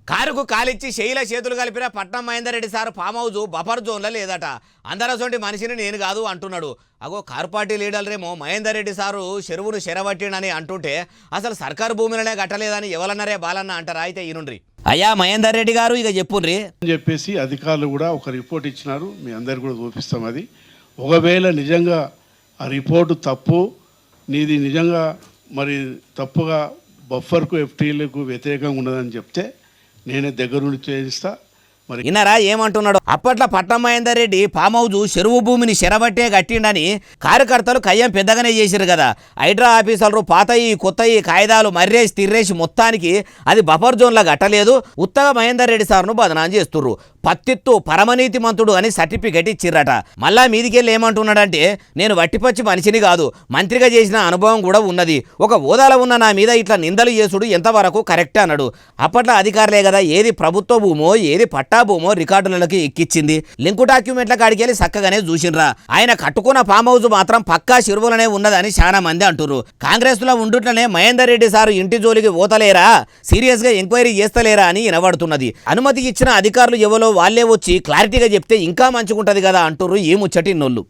కారుకు కాలిచ్చి శైల చేతులు కలిపిన Patnam Mahender Reddy sir farm house buffer జోన్లో లేదట. అందరసోంటి మనిషిని నేను కాదు అంటున్నాడు. అగో కారు పార్టీ లీడర్లేమో మహేందర్ రెడ్డి సారు చెరువును చెరబట్టిండని అంటుంటే అసలు సర్కారు భూమిలోనే కట్టలేదని ఎవరన్నారే బాలన్న అంటారా? అయితే ఈనుండ్రి. అయ్యా మహేందర్ రెడ్డి గారు ఇక చెప్పుండ్రి అని చెప్పేసి అధికారులు కూడా ఒక రిపోర్ట్ ఇచ్చినారు. మీ అందరు కూడా చూపిస్తాం. అది ఒకవేళ నిజంగా ఆ రిపోర్టు తప్పు, నీది నిజంగా మరి తప్పుగా బఫర్కు ఎఫ్టీలకు వ్యతిరేకంగా ఉన్నదని చెప్తే నేనే దగ్గర నుండి చేయిస్తా. మరి ఇన్నారా ఏమంటున్నాడు? అప్పట్లో పట్నం మహేందర్ రెడ్డి ఫామ్ హౌస్ చెరువు భూమిని చెరబట్టే కట్టిండని కార్యకర్తలు కయ్యం పెద్దగానే చేసిరు కదా. హైడ్రా ఆఫీసర్లు పాతయి కొత్తయి కాయిదాలు మర్రేసి తిర్రేసి మొత్తానికి అది బఫర్ జోన్లో కట్టలేదు, ఉత్తగా మహేందర్ రెడ్డి సార్ను బదనాం చేస్తుర్రు. పత్తిత్తు పరమనీతి మంతుడు అని సర్టిఫికెట్ ఇచ్చిర్రట. మళ్ళా మీదికెళ్ళి ఏమంటున్నాడంటే నేను వట్టిపచ్చి మనిషిని కాదు, మంత్రిగా చేసిన అనుభవం కూడా ఉన్నది, ఒక హోదాలో ఉన్న నా మీద ఇట్లా నిందలు చేసుడు ఎంతవరకు కరెక్ట్ అన్నాడు. అప్పట్లో అధికారులే కదా ఏది ప్రభుత్వ భూమో ఏది పట్టా భూమో రికార్డులకి ఎక్కిచ్చింది. లింకు డాక్యుమెంట్ల కాడికెళ్ళి చక్కగానే చూసిండ్రా. ఆయన కట్టుకున్న ఫామ్ హౌస్ మాత్రం పక్కా చెరువులనే ఉన్నదని చాలా మంది అంటుర్రు. కాంగ్రెస్ లో ఉండుట్లనే మహేందర్ రెడ్డి సారు ఇంటి జోలికి పోతలేరా, సీరియస్ గా ఎంక్వైరీ చేస్తలేరా అని వినబడుతున్నది. అనుమతి ఇచ్చిన అధికారులు ఎవరో వాళ్ళే వచ్చి క్లారిటీగా చెప్తే ఇంకా మంచిగుంటది కదా అంటుర్రు ఈ ముచ్చటి నోళ్ళు.